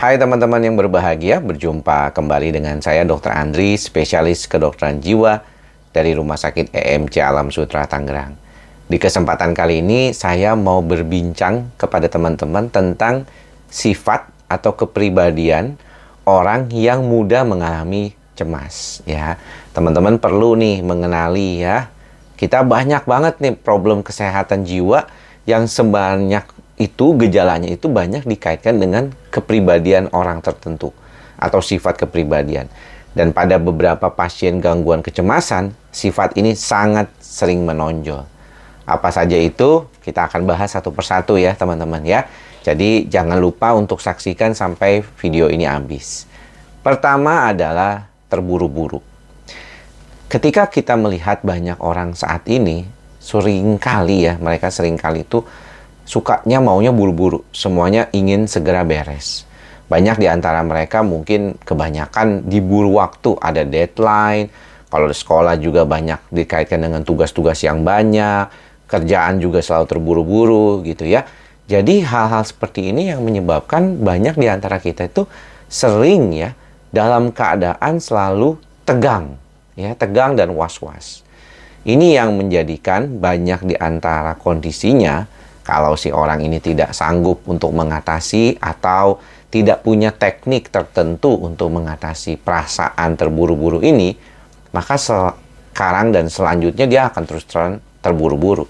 Hai teman-teman yang berbahagia, berjumpa kembali dengan saya Dr. Andri, spesialis kedokteran jiwa dari Rumah Sakit EMC Alam Sutera Tangerang. Di kesempatan kali ini saya mau berbincang kepada teman-teman tentang sifat atau kepribadian orang yang mudah mengalami cemas. Ya, teman-teman perlu nih mengenali ya. Kita banyak banget nih problem kesehatan jiwa yang sebanyak itu gejalanya itu banyak dikaitkan dengan kepribadian orang tertentu atau sifat kepribadian. Dan pada beberapa pasien gangguan kecemasan, sifat ini sangat sering menonjol. Apa saja itu? Kita akan bahas satu persatu ya teman-teman ya. Jadi jangan lupa untuk saksikan sampai video ini habis. Pertama adalah terburu-buru. Ketika kita melihat banyak orang saat ini, seringkali ya, mereka seringkali itu sukanya maunya buru-buru, semuanya ingin segera beres. Banyak di antara mereka mungkin kebanyakan diburu waktu, ada deadline. Kalau di sekolah juga banyak dikaitkan dengan tugas-tugas yang banyak, kerjaan juga selalu terburu-buru gitu ya. Jadi hal-hal seperti ini yang menyebabkan banyak di antara kita itu sering ya dalam keadaan selalu tegang, ya, tegang dan was-was. Ini yang menjadikan banyak di antara kondisinya, kalau si orang ini tidak sanggup untuk mengatasi atau tidak punya teknik tertentu untuk mengatasi perasaan terburu-buru ini, maka sekarang dan selanjutnya dia akan terus terburu-buru.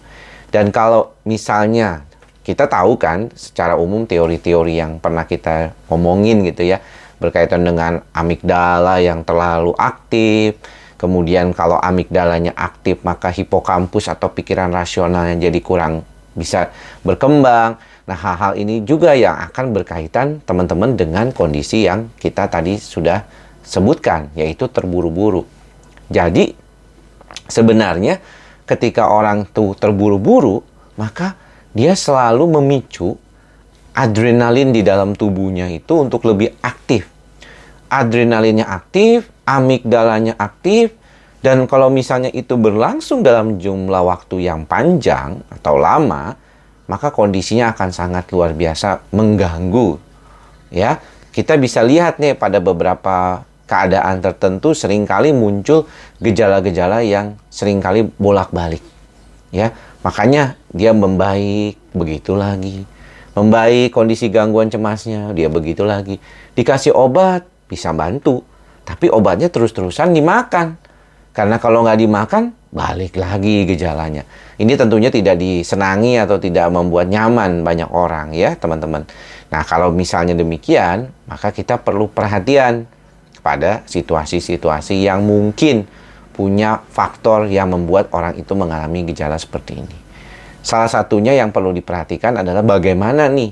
Dan kalau misalnya kita tahu kan secara umum teori-teori yang pernah kita omongin gitu ya, berkaitan dengan amigdala yang terlalu aktif. Kemudian kalau amigdalanya aktif, maka hipokampus atau pikiran rasionalnya jadi kurang bisa berkembang. Nah, hal-hal ini juga yang akan berkaitan teman-teman dengan kondisi yang kita tadi sudah sebutkan, yaitu terburu-buru. Jadi, sebenarnya ketika orang tuh terburu-buru, maka dia selalu memicu adrenalin di dalam tubuhnya itu untuk lebih aktif. Adrenalinnya aktif, amigdalanya aktif, dan kalau misalnya itu berlangsung dalam jumlah waktu yang panjang atau lama, maka kondisinya akan sangat luar biasa mengganggu. Ya, kita bisa lihat nih pada beberapa keadaan tertentu seringkali muncul gejala-gejala yang seringkali bolak-balik. Ya, makanya dia membaik, begitu lagi. Membaik kondisi gangguan cemasnya, dia begitu lagi. Dikasih obat, bisa bantu. Tapi obatnya terus-terusan dimakan. Karena kalau nggak dimakan, balik lagi gejalanya. Ini tentunya tidak disenangi atau tidak membuat nyaman banyak orang ya teman-teman. Nah kalau misalnya demikian, maka kita perlu perhatian pada situasi-situasi yang mungkin punya faktor yang membuat orang itu mengalami gejala seperti ini. Salah satunya yang perlu diperhatikan adalah bagaimana nih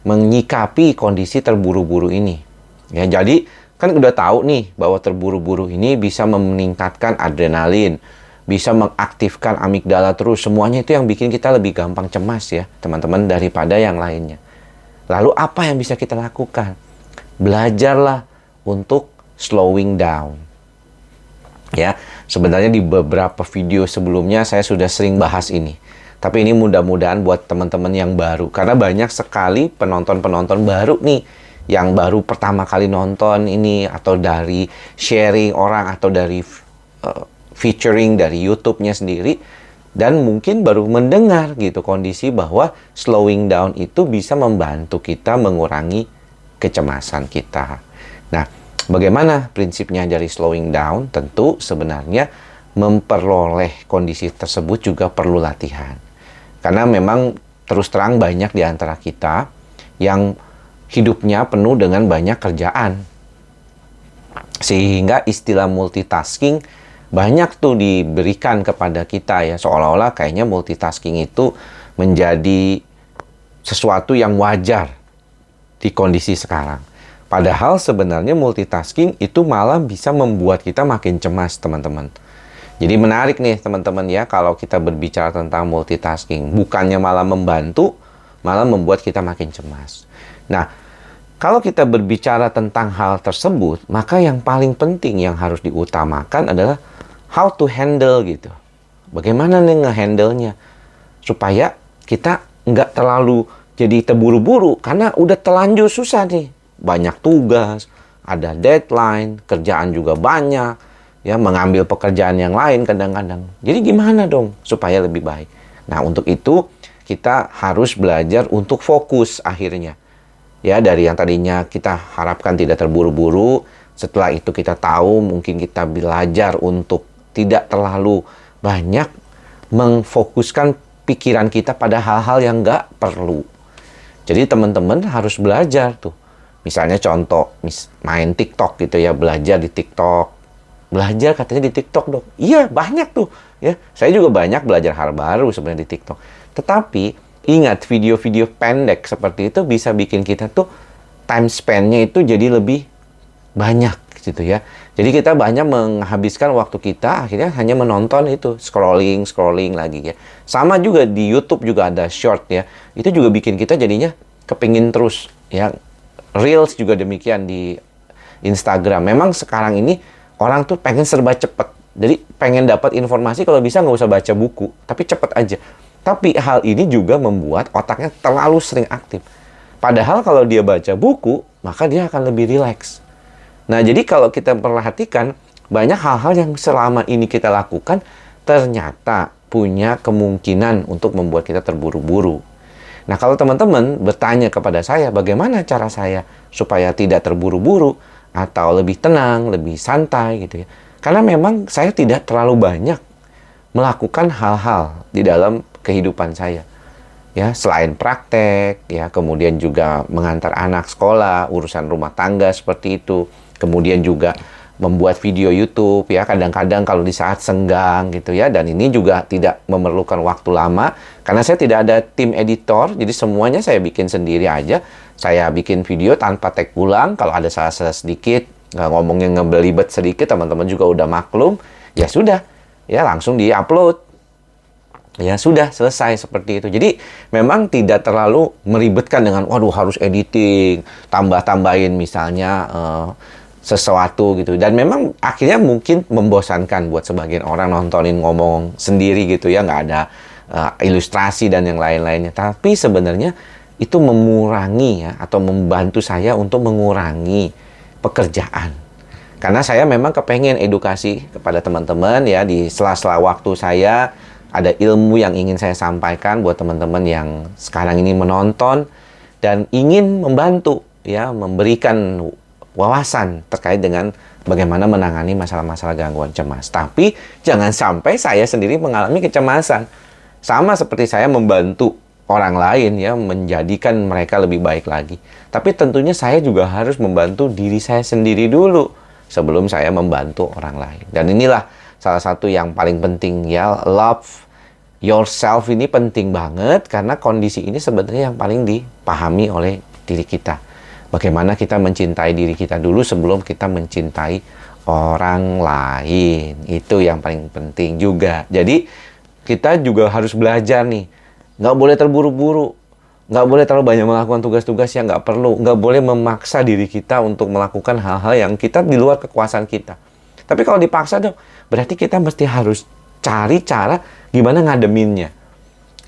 menyikapi kondisi terburu-buru ini. Ya, jadi kan udah tahu nih bahwa terburu-buru ini bisa meningkatkan adrenalin, bisa mengaktifkan amigdala terus. Semuanya itu yang bikin kita lebih gampang cemas ya, teman-teman, daripada yang lainnya. Lalu apa yang bisa kita lakukan? Belajarlah untuk slowing down. Ya, sebenarnya di beberapa video sebelumnya saya sudah sering bahas ini. Tapi ini mudah-mudahan buat teman-teman yang baru. Karena banyak sekali penonton-penonton baru nih yang baru pertama kali nonton ini, atau dari sharing orang, atau dari featuring dari YouTube-nya sendiri, dan mungkin baru mendengar gitu kondisi bahwa slowing down itu bisa membantu kita mengurangi kecemasan kita. Nah, bagaimana prinsipnya dari slowing down? Tentu sebenarnya memperoleh kondisi tersebut juga perlu latihan. Karena memang terus terang banyak di antara kita yang hidupnya penuh dengan banyak kerjaan. Sehingga istilah multitasking banyak tuh diberikan kepada kita ya. Seolah-olah kayaknya multitasking itu menjadi sesuatu yang wajar di kondisi sekarang. Padahal sebenarnya multitasking itu malah bisa membuat kita makin cemas, teman-teman. Jadi menarik nih teman-teman ya, kalau kita berbicara tentang multitasking. Bukannya malah membantu, malah membuat kita makin cemas. Nah, kalau kita berbicara tentang hal tersebut, maka yang paling penting yang harus diutamakan adalah how to handle gitu. Bagaimana nih nge-handle-nya? Supaya kita nggak terlalu jadi terburu-buru, karena udah terlanjur susah nih. banyak tugas, ada deadline, kerjaan juga banyak, ya mengambil pekerjaan yang lain kadang-kadang. Jadi gimana dong supaya lebih baik? Nah, untuk itu kita harus belajar untuk fokus akhirnya. Ya, dari yang tadinya kita harapkan tidak terburu-buru, setelah itu kita tahu mungkin kita belajar untuk tidak terlalu banyak mengfokuskan pikiran kita pada hal-hal yang nggak perlu. Jadi teman-teman harus belajar tuh. Misalnya contoh, main TikTok gitu ya, belajar di TikTok. Belajar katanya di TikTok dong. Iya, banyak tuh. Ya, saya juga banyak belajar hal baru sebenarnya di TikTok. Tetapi ingat, video-video pendek seperti itu bisa bikin kita tuh time span-nya itu jadi lebih banyak gitu ya. Jadi kita banyak menghabiskan waktu kita akhirnya hanya menonton itu, scrolling lagi ya. Sama juga di YouTube juga ada short ya. Itu juga bikin kita jadinya kepingin terus ya. Reels juga demikian di Instagram. Memang sekarang ini orang tuh pengen serba cepet. Jadi pengen dapat informasi kalau bisa nggak usah baca buku, tapi cepet aja. Tapi hal ini juga membuat otaknya terlalu sering aktif. Padahal kalau dia baca buku, maka dia akan lebih rileks. Nah, jadi kalau kita perhatikan, banyak hal-hal yang selama ini kita lakukan ternyata punya kemungkinan untuk membuat kita terburu-buru. Nah, kalau teman-teman bertanya kepada saya, bagaimana cara saya supaya tidak terburu-buru atau lebih tenang, lebih santai gitu ya. Karena memang saya tidak terlalu banyak melakukan hal-hal di dalam kehidupan saya. Ya, selain praktek, ya, kemudian juga mengantar anak sekolah, urusan rumah tangga seperti itu. Kemudian juga membuat video YouTube ya, kadang-kadang kalau di saat senggang gitu ya, dan ini juga tidak memerlukan waktu lama karena saya tidak ada tim editor, jadi semuanya saya bikin sendiri aja. Saya bikin video tanpa tag ulang, kalau ada salah-salah sedikit, ngomongnya ngebelibet sedikit, teman-teman juga udah maklum, ya sudah, ya langsung di-upload. Ya sudah, selesai seperti itu. Jadi memang tidak terlalu meribetkan dengan waduh harus editing, tambah-tambahin misalnya sesuatu gitu. Dan memang akhirnya mungkin membosankan buat sebagian orang nontonin ngomong sendiri gitu ya, nggak ada ilustrasi dan yang lain-lainnya. Tapi sebenarnya itu mengurangi ya, atau membantu saya untuk mengurangi pekerjaan. Karena saya memang kepengen edukasi kepada teman-teman ya, di sela-sela waktu saya ada ilmu yang ingin saya sampaikan buat teman-teman yang sekarang ini menonton dan ingin membantu ya, memberikan wawasan terkait dengan bagaimana menangani masalah-masalah gangguan cemas. Tapi jangan sampai saya sendiri mengalami kecemasan. Sama seperti saya membantu orang lain ya, menjadikan mereka lebih baik lagi. Tapi tentunya saya juga harus membantu diri saya sendiri dulu sebelum saya membantu orang lain. Dan inilah salah satu yang paling penting ya, love yourself ini penting banget karena kondisi ini sebenarnya yang paling dipahami oleh diri kita. Bagaimana kita mencintai diri kita dulu sebelum kita mencintai orang lain. Itu yang paling penting juga. Jadi kita juga harus belajar nih. Nggak boleh terburu-buru. Nggak boleh terlalu banyak melakukan tugas-tugas yang nggak perlu. Nggak boleh memaksa diri kita untuk melakukan hal-hal yang kita di luar kekuasaan kita. Tapi kalau dipaksa dong, berarti kita mesti harus cari cara gimana ngademinnya.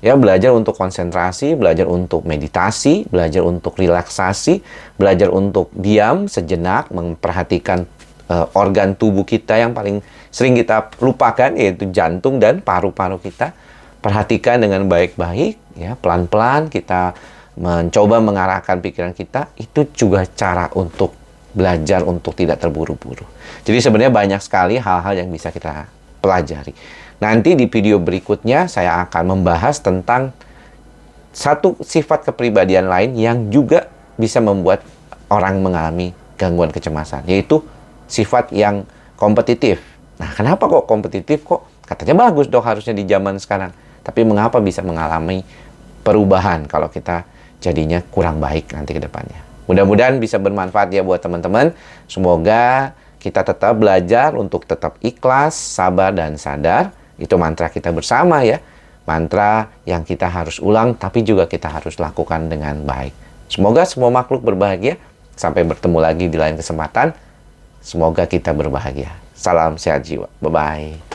Ya, belajar untuk konsentrasi, belajar untuk meditasi, belajar untuk relaksasi, belajar untuk diam sejenak, memperhatikan organ tubuh kita yang paling sering kita lupakan, yaitu jantung dan paru-paru kita. Perhatikan dengan baik-baik, ya, pelan-pelan kita mencoba mengarahkan pikiran kita. Itu juga cara untuk belajar untuk tidak terburu-buru. Jadi sebenarnya banyak sekali hal-hal yang bisa kita pelajari. Nanti di video berikutnya saya akan membahas tentang satu sifat kepribadian lain yang juga bisa membuat orang mengalami gangguan kecemasan, yaitu sifat yang kompetitif. Nah, kenapa kok kompetitif? Kok katanya bagus dong harusnya di zaman sekarang. Tapi mengapa bisa mengalami perubahan kalau kita jadinya kurang baik nanti ke depannya? Mudah-mudahan bisa bermanfaat ya buat teman-teman. Semoga kita tetap belajar untuk tetap ikhlas, sabar, dan sadar. Itu mantra kita bersama ya. Mantra yang kita harus ulang, tapi juga kita harus lakukan dengan baik. Semoga semua makhluk berbahagia. Sampai bertemu lagi di lain kesempatan. Semoga kita berbahagia. Salam sehat jiwa. Bye-bye.